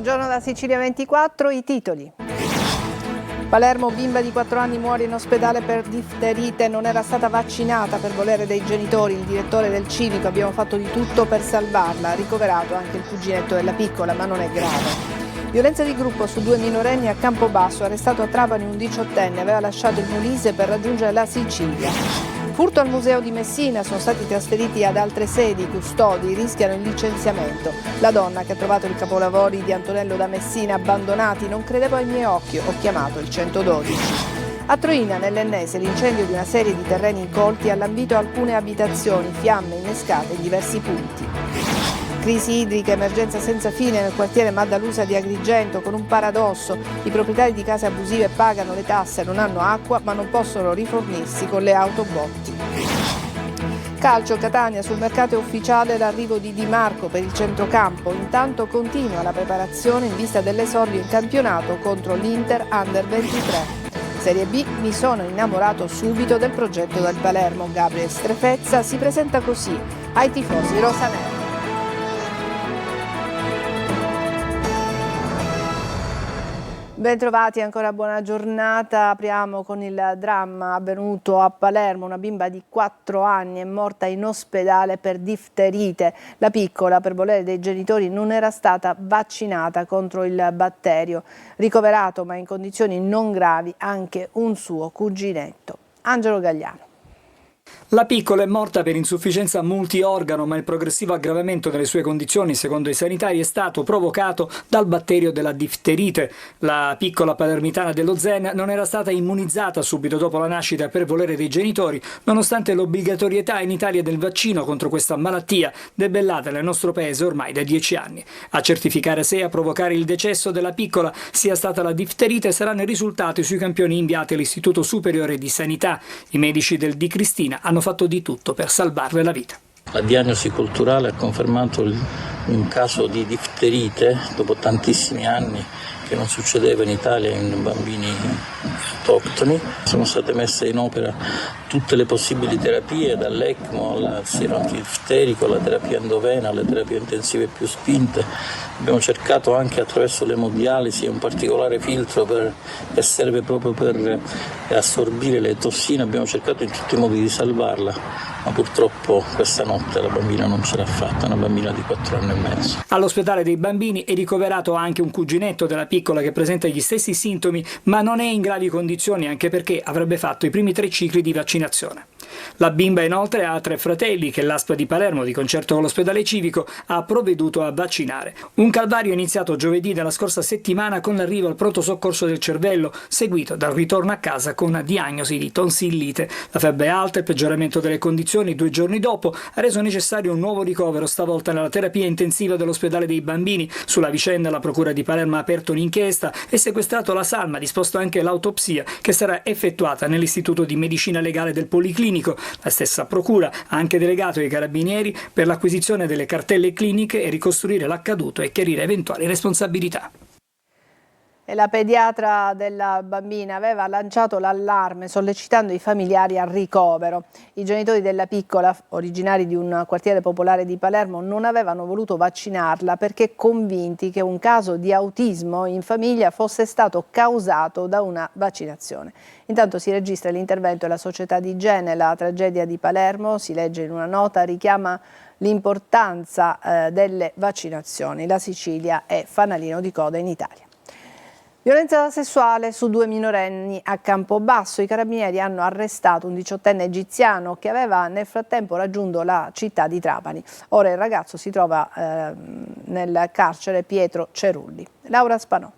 Buongiorno da Sicilia 24, i titoli. Palermo, bimba di 4 anni muore in ospedale per difterite, non era stata vaccinata per volere dei genitori, il direttore del civico, abbiamo fatto di tutto per salvarla, ricoverato anche il cuginetto della piccola, ma non è grave. Violenza di gruppo su 2 minorenni a Campobasso, arrestato a Trapani un 18enne, aveva lasciato il Molise per raggiungere la Sicilia. Furto al Museo di Messina, sono stati trasferiti ad altre sedi, i custodi rischiano il licenziamento. La donna che ha trovato i capolavori di Antonello da Messina abbandonati, non credevo ai miei occhi, ho chiamato il 112. A Troina, nell'Ennese, l'incendio di una serie di terreni incolti ha lambito alcune abitazioni, fiamme innescate in diversi punti. Crisi idrica, emergenza senza fine nel quartiere Maddalusa di Agrigento, con un paradosso. I proprietari di case abusive pagano le tasse, non hanno acqua, ma non possono rifornirsi con le autobotti. Calcio, Catania, sul mercato è ufficiale l'arrivo di Di Marco per il centrocampo. Intanto continua la preparazione in vista dell'esordio in campionato contro l'Inter Under 23. Serie B, mi sono innamorato subito del progetto del Palermo. Gabriel Strefezza si presenta così ai tifosi rosaneri. Bentrovati, ancora buona giornata. Apriamo con il dramma avvenuto a Palermo. Una bimba di 4 anni è morta in ospedale per difterite. La piccola, per volere dei genitori, non era stata vaccinata contro il batterio. Ricoverato, ma in condizioni non gravi, anche un suo cuginetto. Angelo Gagliano. La piccola è morta per insufficienza multiorgano, ma il progressivo aggravamento delle sue condizioni, secondo i sanitari, è stato provocato dal batterio della difterite. La piccola palermitana dello Zen non era stata immunizzata subito dopo la nascita per volere dei genitori, nonostante l'obbligatorietà in Italia del vaccino contro questa malattia, debellata nel nostro paese ormai da 10 anni. A certificare se a provocare il decesso della piccola sia stata la difterite saranno i risultati sui campioni inviati all'Istituto Superiore di Sanità. I medici del Di Cristina hanno fatto di tutto per salvarle la vita. La diagnosi culturale ha confermato un caso di difterite dopo tantissimi anni che non succedeva in Italia in bambini autoctoni. Sono state messe in opera tutte le possibili terapie, dall'ECMO al siero antidifterico, alla terapia endovena, alle terapie intensive più spinte. Abbiamo cercato anche attraverso l'emodialisi un particolare filtro che serve proprio per assorbire le tossine. Abbiamo cercato in tutti i modi di salvarla, ma purtroppo questa notte la bambina non ce l'ha fatta, una bambina di 4 anni e mezzo. All'ospedale dei bambini è ricoverato anche un cuginetto della piccola che presenta gli stessi sintomi, ma non è in gravi condizioni, anche perché avrebbe fatto i primi 3 cicli di vaccinazione. La bimba inoltre ha 3 fratelli che l'ASP di Palermo, di concerto con l'ospedale civico, ha provveduto a vaccinare. Un calvario iniziato giovedì della scorsa settimana con l'arrivo al pronto soccorso del cervello, seguito dal ritorno a casa con diagnosi di tonsillite. La febbre alta e il peggioramento delle condizioni 2 giorni dopo ha reso necessario un nuovo ricovero, stavolta nella terapia intensiva dell'ospedale dei bambini. Sulla vicenda la procura di Palermo ha aperto un'inchiesta e sequestrato la salma, disposto anche l'autopsia che sarà effettuata nell'Istituto di Medicina Legale del Policlinico. La stessa procura ha anche delegato i carabinieri per l'acquisizione delle cartelle cliniche e ricostruire l'accaduto e chiarire eventuali responsabilità. E la pediatra della bambina aveva lanciato l'allarme sollecitando i familiari al ricovero. I genitori della piccola, originari di un quartiere popolare di Palermo, non avevano voluto vaccinarla perché convinti che un caso di autismo in famiglia fosse stato causato da una vaccinazione. Intanto si registra l'intervento della società di igiene. La tragedia di Palermo, si legge in una nota, richiama l'importanza delle vaccinazioni. La Sicilia è fanalino di coda in Italia. Violenza sessuale su 2 minorenni a Campobasso. I carabinieri hanno arrestato un 18enne egiziano che aveva nel frattempo raggiunto la città di Trapani. Ora il ragazzo si trova nel carcere Pietro Cerulli. Laura Spanò.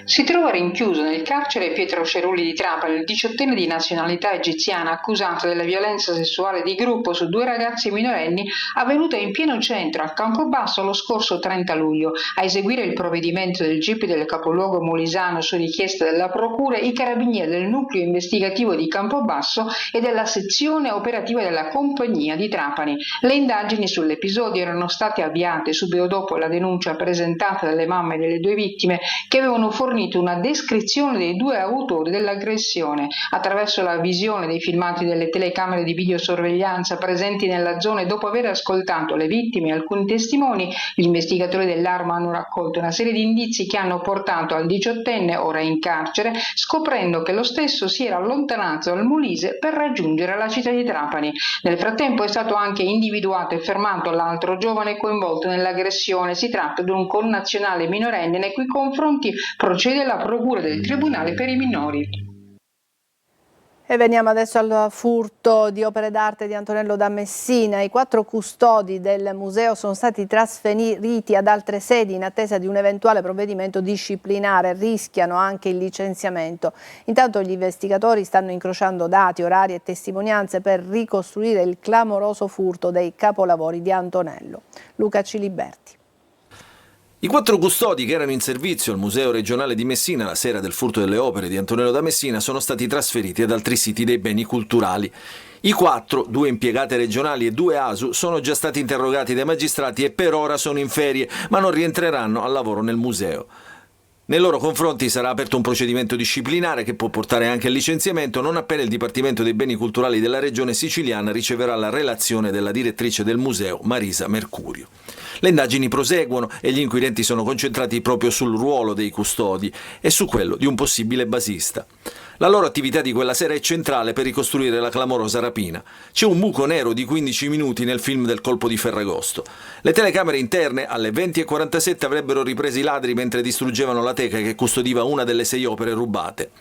Si trova rinchiuso nel carcere Pietro Cerulli di Trapani il 18enne di nazionalità egiziana accusato della violenza sessuale di gruppo su 2 ragazzi minorenni avvenuta in pieno centro a Campobasso lo scorso 30 luglio. A eseguire il provvedimento del GIP del capoluogo molisano su richiesta della procura, i carabinieri del nucleo investigativo di Campobasso e della sezione operativa della compagnia di Trapani. Le indagini sull'episodio erano state avviate subito dopo la denuncia presentata dalle mamme delle 2 vittime che avevano fornito una descrizione dei due autori dell'aggressione. Attraverso la visione dei filmati delle telecamere di videosorveglianza presenti nella zona e dopo aver ascoltato le vittime e alcuni testimoni, gli investigatori dell'Arma hanno raccolto una serie di indizi che hanno portato al 18enne, ora in carcere, scoprendo che lo stesso si era allontanato dal Molise per raggiungere la città di Trapani. Nel frattempo è stato anche individuato e fermato l'altro giovane coinvolto nell'aggressione. Si tratta di un connazionale minorenne nei cui confronti procede la procura del Tribunale per i minori. E veniamo adesso al furto di opere d'arte di Antonello da Messina. I 4 custodi del museo sono stati trasferiti ad altre sedi in attesa di un eventuale provvedimento disciplinare. Rischiano anche il licenziamento. Intanto gli investigatori stanno incrociando dati, orari e testimonianze per ricostruire il clamoroso furto dei capolavori di Antonello. Luca Ciliberti. I 4 custodi che erano in servizio al Museo regionale di Messina la sera del furto delle opere di Antonello da Messina sono stati trasferiti ad altri siti dei beni culturali. I 4, 2 impiegate regionali e 2 ASU, sono già stati interrogati dai magistrati e per ora sono in ferie, ma non rientreranno al lavoro nel museo. Nei loro confronti sarà aperto un procedimento disciplinare che può portare anche al licenziamento non appena il Dipartimento dei Beni Culturali della Regione Siciliana riceverà la relazione della direttrice del museo, Marisa Mercurio. Le indagini proseguono e gli inquirenti sono concentrati proprio sul ruolo dei custodi e su quello di un possibile basista. La loro attività di quella sera è centrale per ricostruire la clamorosa rapina. C'è un buco nero di 15 minuti nel film del colpo di Ferragosto. Le telecamere interne alle 20:47 avrebbero ripreso i ladri mentre distruggevano la teca che custodiva una delle 6 opere rubate.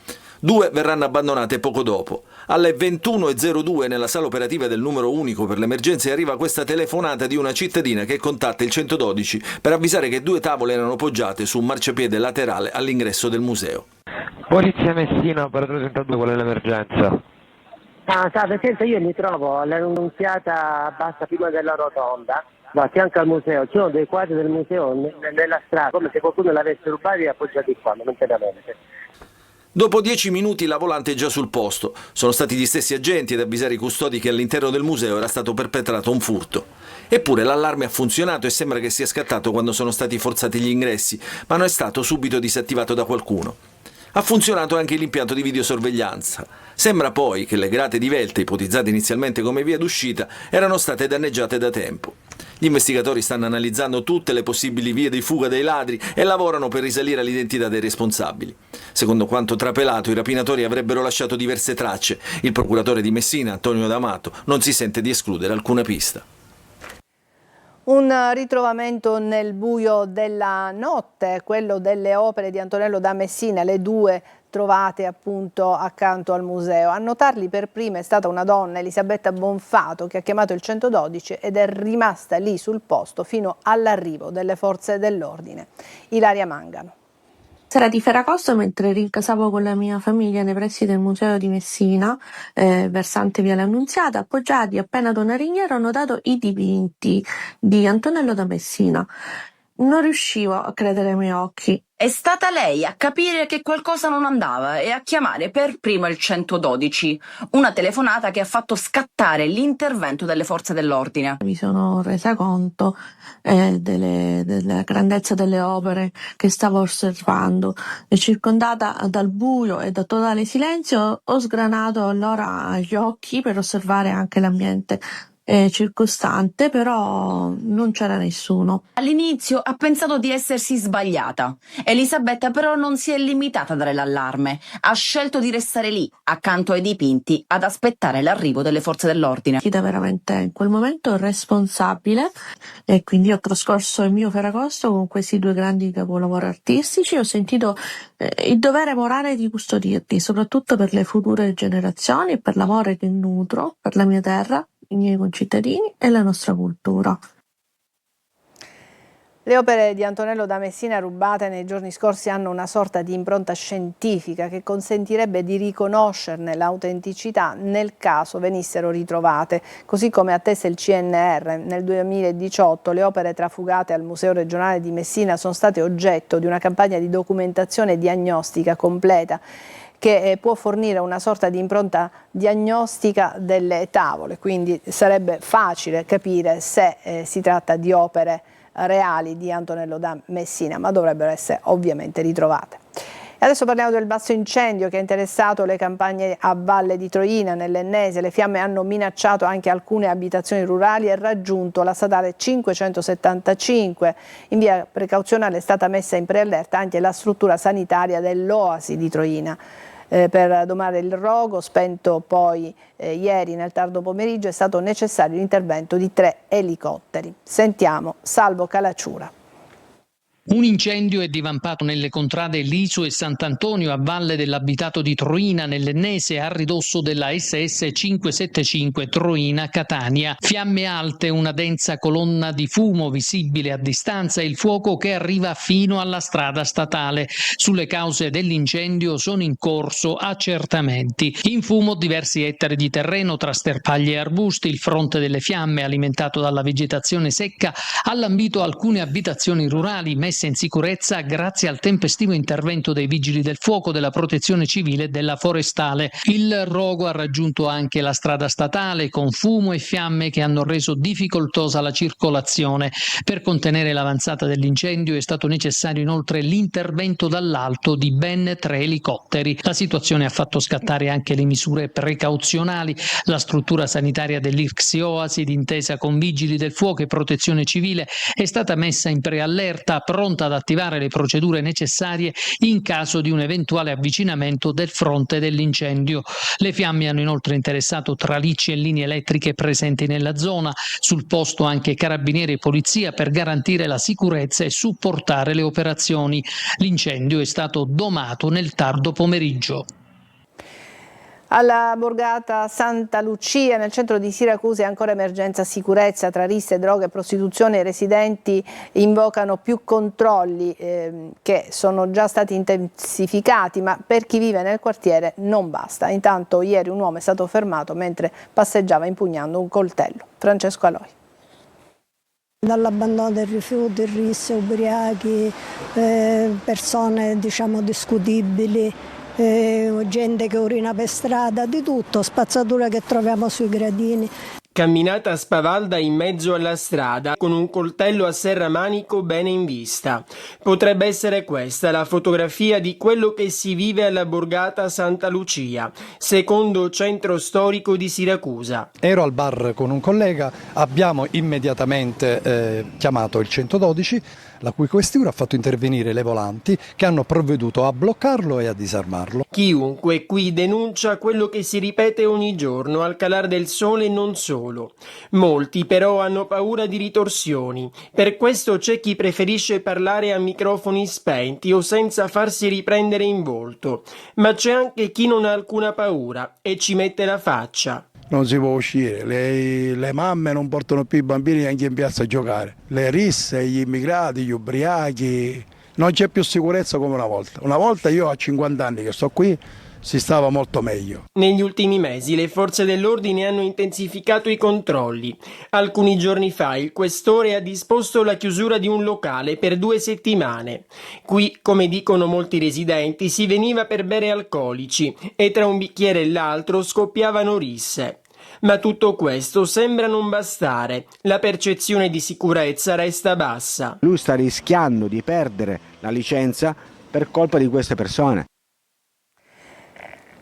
2 verranno abbandonate poco dopo. Alle 21:02 nella sala operativa del numero unico per le emergenze arriva questa telefonata di una cittadina che contatta il 112 per avvisare che 2 tavole erano poggiate su un marciapiede laterale all'ingresso del museo. Polizia Messina, operatore 32, qual è l'emergenza? Salve, senta, io mi trovo all'Annunziata bassa prima della rotonda, a fianco al museo. Ci sono dei quadri del museo nella strada, come se qualcuno l'avesse rubato e appoggiati qua, momentaneamente. Dopo 10 minuti la volante è già sul posto. Sono stati gli stessi agenti ad avvisare i custodi che all'interno del museo era stato perpetrato un furto. Eppure l'allarme ha funzionato e sembra che sia scattato quando sono stati forzati gli ingressi, ma non è stato subito disattivato da qualcuno. Ha funzionato anche l'impianto di videosorveglianza. Sembra poi che le grate divelte, ipotizzate inizialmente come via d'uscita, erano state danneggiate da tempo. Gli investigatori stanno analizzando tutte le possibili vie di fuga dei ladri e lavorano per risalire all'identità dei responsabili. Secondo quanto trapelato, i rapinatori avrebbero lasciato diverse tracce. Il procuratore di Messina, Antonio D'Amato, non si sente di escludere alcuna pista. Un ritrovamento nel buio della notte, quello delle opere di Antonello da Messina, le 2 trovate appunto accanto al museo. A notarli per prima è stata una donna, Elisabetta Bonfato, che ha chiamato il 112 ed è rimasta lì sul posto fino all'arrivo delle forze dell'ordine. Ilaria Mangano. Sera di Ferragosto, mentre rincasavo con la mia famiglia nei pressi del museo di Messina, versante Viale Annunziata, appoggiati appena ad una ringhiera ho notato i dipinti di Antonello da Messina. Non riuscivo a credere ai miei occhi. È stata lei a capire che qualcosa non andava e a chiamare per primo il 112, una telefonata che ha fatto scattare l'intervento delle forze dell'ordine. Mi sono resa conto della grandezza delle opere che stavo osservando. E circondata dal buio e da totale silenzio, ho sgranato allora gli occhi per osservare anche l'ambiente circostante, però non c'era nessuno. All'inizio ha pensato di essersi sbagliata. Elisabetta però non si è limitata a dare l'allarme. Ha scelto di restare lì, accanto ai dipinti, ad aspettare l'arrivo delle forze dell'ordine. Era veramente in quel momento responsabile e quindi ho trascorso il mio Ferragosto con questi 2 grandi capolavori artistici. Ho sentito il dovere morale di custodirli, soprattutto per le future generazioni e per l'amore che nutro per la mia terra, i miei concittadini e la nostra cultura. Le opere di Antonello da Messina rubate nei giorni scorsi hanno una sorta di impronta scientifica che consentirebbe di riconoscerne l'autenticità nel caso venissero ritrovate. Così come attesta il CNR, nel 2018 le opere trafugate al Museo regionale di Messina sono state oggetto di una campagna di documentazione diagnostica completa che può fornire una sorta di impronta diagnostica delle tavole, quindi sarebbe facile capire se si tratta di opere reali di Antonello da Messina, ma dovrebbero essere ovviamente ritrovate. E adesso parliamo del basso incendio che ha interessato le campagne a Valle di Troina, nell'Ennese. Le fiamme hanno minacciato anche alcune abitazioni rurali e raggiunto la statale 575. In via precauzionale è stata messa in preallerta anche la struttura sanitaria dell'Oasi di Troina. Per domare il rogo, spento poi ieri nel tardo pomeriggio, è stato necessario l'intervento di 3 elicotteri. Sentiamo Salvo Calacciura. Un incendio è divampato nelle contrade Liso e Sant'Antonio a valle dell'abitato di Troina nell'Ennese a ridosso della SS 575 Troina-Catania. Fiamme alte, una densa colonna di fumo visibile a distanza e il fuoco che arriva fino alla strada statale. Sulle cause dell'incendio sono in corso accertamenti. In fumo diversi ettari di terreno tra sterpaglie e arbusti. Il fronte delle fiamme, alimentato dalla vegetazione secca, ha lambito alcune abitazioni rurali messe in sicurezza grazie al tempestivo intervento dei vigili del fuoco, della protezione civile e della forestale. Il rogo ha raggiunto anche la strada statale con fumo e fiamme che hanno reso difficoltosa la circolazione. Per contenere l'avanzata dell'incendio è stato necessario inoltre l'intervento dall'alto di ben 3 elicotteri. La situazione ha fatto scattare anche le misure precauzionali. La struttura sanitaria dell'Irxi Oasi, d'intesa con vigili del fuoco e protezione civile, è stata messa in preallerta, pronta ad attivare le procedure necessarie in caso di un eventuale avvicinamento del fronte dell'incendio. Le fiamme hanno inoltre interessato tralicci e linee elettriche presenti nella zona, sul posto anche carabinieri e polizia per garantire la sicurezza e supportare le operazioni. L'incendio è stato domato nel tardo pomeriggio. Alla borgata Santa Lucia, nel centro di Siracusa, è ancora emergenza sicurezza tra risse, droga e prostituzione. I residenti invocano più controlli che sono già stati intensificati, ma per chi vive nel quartiere non basta. Intanto ieri un uomo è stato fermato mentre passeggiava impugnando un coltello. Francesco Aloi. Dall'abbandono del rifiuto, risse, ubriachi, persone discutibili, gente che urina per strada, di tutto, spazzatura che troviamo sui gradini. Camminata spavalda in mezzo alla strada con un coltello a serramanico bene in vista. Potrebbe essere questa la fotografia di quello che si vive alla borgata Santa Lucia, secondo centro storico di Siracusa. Ero al bar con un collega, abbiamo immediatamente chiamato il 112, la cui questura ha fatto intervenire le volanti che hanno provveduto a bloccarlo e a disarmarlo. Chiunque qui denuncia quello che si ripete ogni giorno al calar del sole, non solo. Molti però hanno paura di ritorsioni. Per questo c'è chi preferisce parlare a microfoni spenti o senza farsi riprendere in volto. Ma c'è anche chi non ha alcuna paura e ci mette la faccia. Non si può uscire, le mamme non portano più i bambini neanche in piazza a giocare, le risse, gli immigrati, gli ubriachi, non c'è più sicurezza come una volta. Una volta, io a 50 anni che sto qui, si stava molto meglio. Negli ultimi mesi le forze dell'ordine hanno intensificato i controlli. Alcuni giorni fa il questore ha disposto la chiusura di un locale per 2 settimane. Qui, come dicono molti residenti, si veniva per bere alcolici e tra un bicchiere e l'altro scoppiavano risse. Ma tutto questo sembra non bastare. La percezione di sicurezza resta bassa. Lui sta rischiando di perdere la licenza per colpa di queste persone.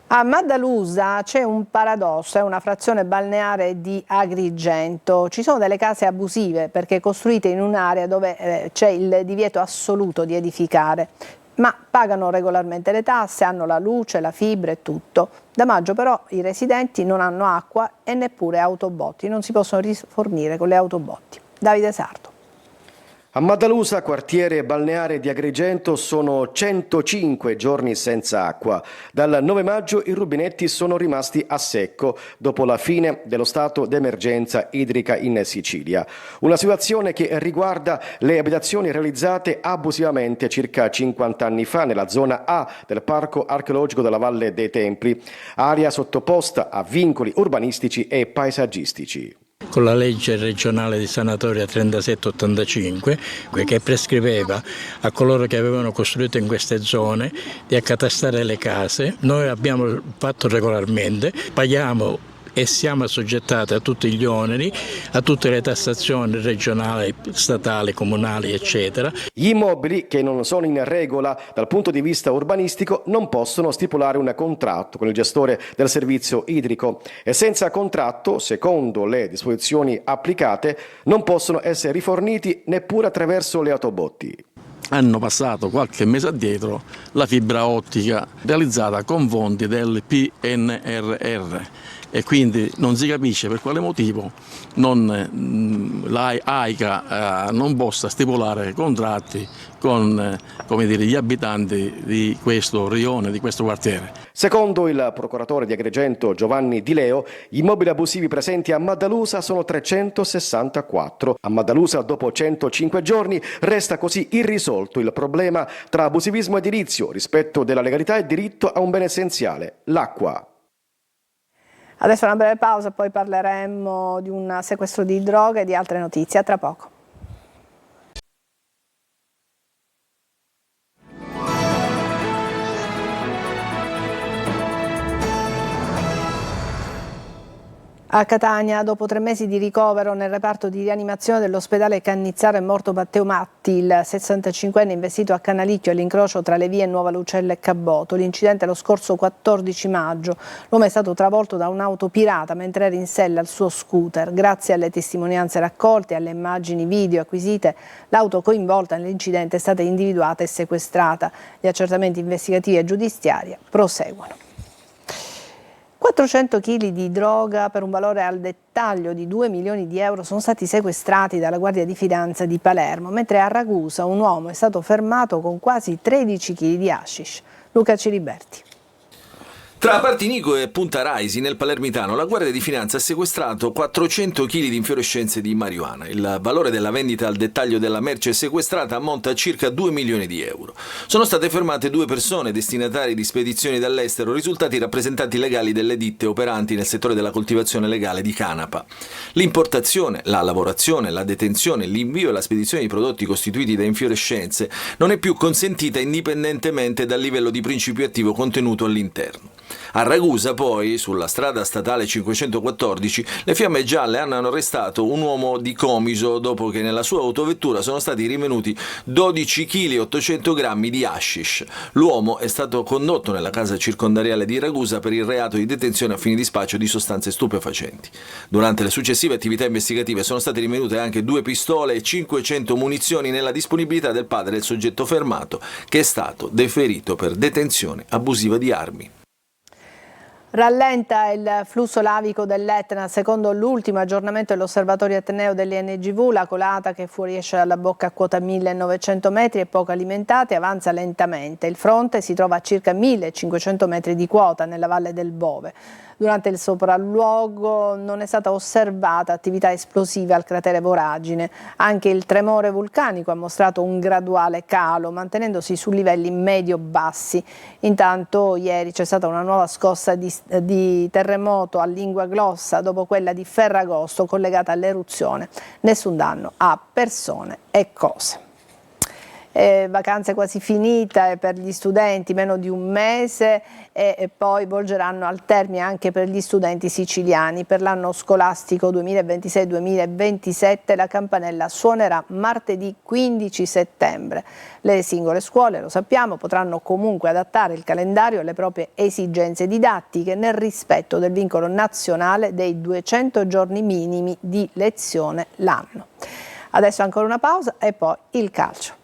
A Maddaluse c'è un paradosso, è una frazione balneare di Agrigento. Ci sono delle case abusive perché costruite in un'area dove c'è il divieto assoluto di edificare, ma pagano regolarmente le tasse, hanno la luce, la fibra e tutto. Da maggio però i residenti non hanno acqua e neppure autobotti, non si possono rifornire con le autobotti. Davide Sardo. A Maddaluse, quartiere balneare di Agrigento, sono 105 giorni senza acqua. Dal 9 maggio i rubinetti sono rimasti a secco dopo la fine dello stato d'emergenza idrica in Sicilia. Una situazione che riguarda le abitazioni realizzate abusivamente circa 50 anni fa nella zona A del Parco Archeologico della Valle dei Templi, area sottoposta a vincoli urbanistici e paesaggistici. Con la legge regionale di sanatoria 3785 che prescriveva a coloro che avevano costruito in queste zone di accatastare le case, noi abbiamo fatto regolarmente, paghiamo e siamo assoggettati a tutti gli oneri, a tutte le tassazioni regionali, statali, comunali, eccetera. Gli immobili che non sono in regola dal punto di vista urbanistico non possono stipulare un contratto con il gestore del servizio idrico e senza contratto, secondo le disposizioni applicate, non possono essere riforniti neppure attraverso le autobotti. Hanno passato qualche mese addietro la fibra ottica realizzata con fondi del PNRR e quindi non si capisce per quale motivo l'AICA non possa stipulare contratti con gli abitanti di questo rione, di questo quartiere. Secondo il procuratore di Agrigento Giovanni Di Leo, gli immobili abusivi presenti a Maddalusa sono 364. A Maddalusa, dopo 105 giorni, resta così irrisolto il problema tra abusivismo edilizio, rispetto della legalità e diritto a un bene essenziale, l'acqua. Adesso una breve pausa, poi parleremo di un sequestro di droga e di altre notizie. A tra poco. A Catania, dopo 3 mesi di ricovero nel reparto di rianimazione dell'ospedale Cannizzaro, è morto Matteo Matti, il 65enne investito a Canalicchio all'incrocio tra le vie Nuova Lucella e Caboto. L'incidente lo scorso 14 maggio. L'uomo è stato travolto da un'auto pirata mentre era in sella al suo scooter. Grazie alle testimonianze raccolte e alle immagini video acquisite, l'auto coinvolta nell'incidente è stata individuata e sequestrata. Gli accertamenti investigativi e giudiziari proseguono. 400 kg di droga per un valore al dettaglio di 2 milioni di euro sono stati sequestrati dalla Guardia di Finanza di Palermo, mentre a Ragusa un uomo è stato fermato con quasi 13 kg di hashish. Luca Ciliberti. Tra Partinico e Punta Raisi, nel Palermitano, la Guardia di Finanza ha sequestrato 400 kg di infiorescenze di marijuana. Il valore della vendita al dettaglio della merce sequestrata ammonta a circa 2 milioni di euro. Sono state fermate 2 persone destinatarie di spedizioni dall'estero, risultati rappresentanti legali delle ditte operanti nel settore della coltivazione legale di canapa. L'importazione, la lavorazione, la detenzione, l'invio e la spedizione di prodotti costituiti da infiorescenze non è più consentita indipendentemente dal livello di principio attivo contenuto all'interno. A Ragusa, poi, sulla strada statale 514, le Fiamme Gialle hanno arrestato un uomo di Comiso dopo che nella sua autovettura sono stati rinvenuti 12 kg e 800 grammi di hashish. L'uomo è stato condotto nella casa circondariale di Ragusa per il reato di detenzione a fini di spaccio di sostanze stupefacenti. Durante le successive attività investigative sono state rinvenute anche 2 pistole e 500 munizioni nella disponibilità del padre del soggetto fermato, che è stato deferito per detenzione abusiva di armi. Rallenta il flusso lavico dell'Etna. Secondo l'ultimo aggiornamento dell'Osservatorio Etneo dell'INGV, la colata che fuoriesce dalla bocca a quota 1900 metri è poco alimentata e avanza lentamente. Il fronte si trova a circa 1500 metri di quota nella valle del Bove. Durante il sopralluogo non è stata osservata attività esplosiva al cratere Voragine. Anche il tremore vulcanico ha mostrato un graduale calo, mantenendosi su livelli medio-bassi. Intanto ieri c'è stata una nuova scossa di terremoto a Lingua Glossa dopo quella di Ferragosto collegata all'eruzione. Nessun danno a persone e cose. Vacanze quasi finite per gli studenti, meno di un mese e poi volgeranno al termine anche per gli studenti siciliani. Per l'anno scolastico 2026-2027 la campanella suonerà martedì 15 settembre. Le singole scuole, lo sappiamo, potranno comunque adattare il calendario alle proprie esigenze didattiche nel rispetto del vincolo nazionale dei 200 giorni minimi di lezione l'anno. Adesso ancora una pausa e poi il calcio.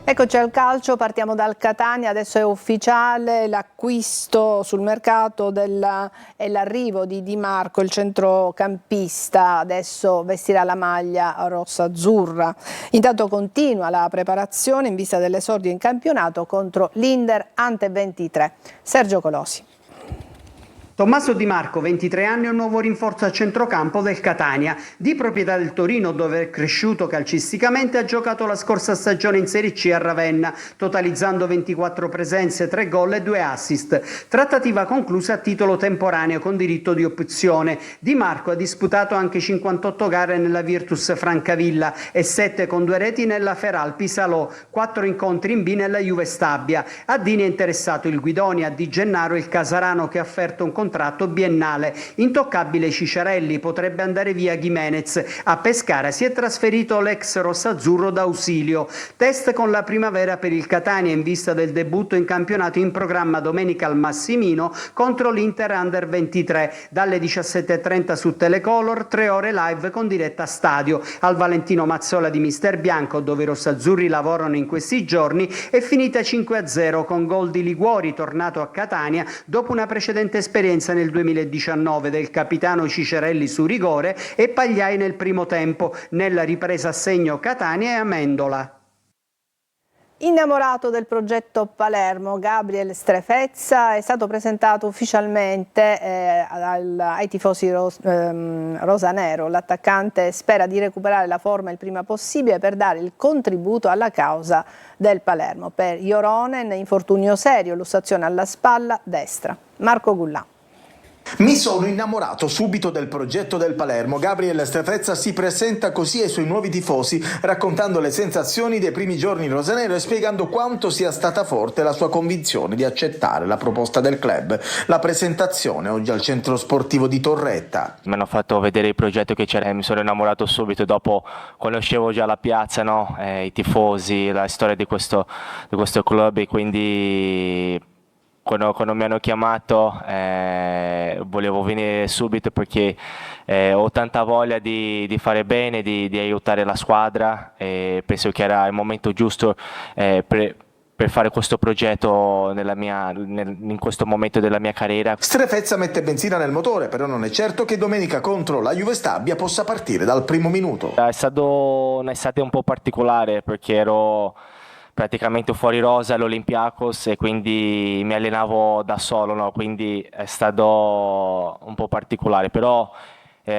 Eccoci al calcio, partiamo dal Catania, adesso è ufficiale l'acquisto sul mercato e l'arrivo di Di Marco, il centrocampista, adesso vestirà la maglia rossa-azzurra. Intanto continua la preparazione in vista dell'esordio in campionato contro l'Inder Ante 23. Sergio Colosi. Tommaso Di Marco, 23 anni, è un nuovo rinforzo a centrocampo del Catania. Di proprietà del Torino, dove è cresciuto calcisticamente, ha giocato la scorsa stagione in Serie C a Ravenna, totalizzando 24 presenze, 3 gol e 2 assist. Trattativa conclusa a titolo temporaneo con diritto di opzione. Di Marco ha disputato anche 58 gare nella Virtus Francavilla e 7 con 2 reti nella Feralpi Salò, 4 incontri in B nella Juve Stabia. A Dini è interessato il Guidonia, Di Gennaro il Casarano, che ha offerto un contratto biennale. Intoccabile Cicciarelli, potrebbe andare via Gimenez. A Pescara si è trasferito l'ex rossazzurro d'Ausilio. Test con la primavera per il Catania in vista del debutto in campionato in programma domenica al Massimino contro l'Inter Under 23 dalle 17:30 su Telecolor, 3 ore live con diretta stadio. Al Valentino Mazzola di Mister Bianco, dove i rossazzurri lavorano in questi giorni, è finita 5-0 con gol di Liguori, tornato a Catania dopo una precedente esperienza nel 2019 del capitano Cicciarelli su rigore e Pagliai nel primo tempo. Nella ripresa a segno Catania e Amendola. Innamorato del progetto Palermo, Gabriel Strefezza è stato presentato ufficialmente ai tifosi rosanero. L'attaccante spera di recuperare la forma il prima possibile per dare il contributo alla causa del Palermo. Per Joronen, infortunio serio, lussazione alla spalla destra. Marco Gullà. Mi sono innamorato subito del progetto del Palermo. Gabriel Strefezza si presenta così ai suoi nuovi tifosi, raccontando le sensazioni dei primi giorni in rosanero e spiegando quanto sia stata forte la sua convinzione di accettare la proposta del club. La presentazione oggi al centro sportivo di Torretta. Mi hanno fatto vedere il progetto che c'era e mi sono innamorato subito. Dopo conoscevo già la piazza, no? I tifosi, la storia di questo club, e quindi quando mi hanno chiamato volevo venire subito perché ho tanta voglia di fare bene, di aiutare la squadra, e penso che era il momento giusto per fare questo progetto in questo momento della mia carriera. Strefezza mette benzina nel motore, però non è certo che domenica contro la Juve Stabia possa partire dal primo minuto. È stato un'estate un po' particolare perché ero praticamente fuori rosa all'Olympiakos e quindi mi allenavo da solo, no? Quindi è stato un po' particolare, però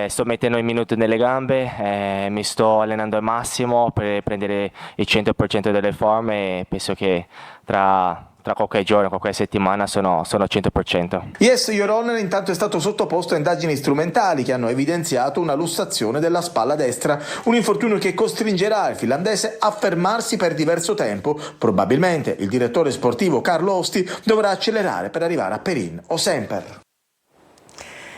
sto mettendo i minuti nelle gambe, mi sto allenando al massimo per prendere il 100% delle forme e penso che tra qualche giorno, qualche settimana sono 100%. Yes, Joronen intanto è stato sottoposto a indagini strumentali che hanno evidenziato una lussazione della spalla destra, un infortunio che costringerà il finlandese a fermarsi per diverso tempo. Probabilmente il direttore sportivo Carlo Osti dovrà accelerare per arrivare a Perin o Semper.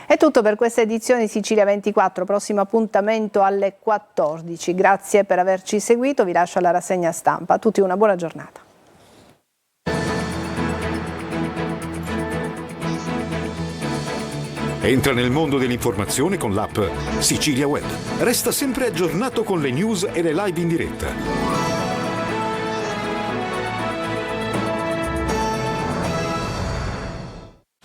È tutto per questa edizione di Sicilia 24, prossimo appuntamento alle 14. Grazie per averci seguito, vi lascio alla rassegna stampa. A tutti una buona giornata. Entra nel mondo dell'informazione con l'app Sicilia Web. Resta sempre aggiornato con le news e le live in diretta.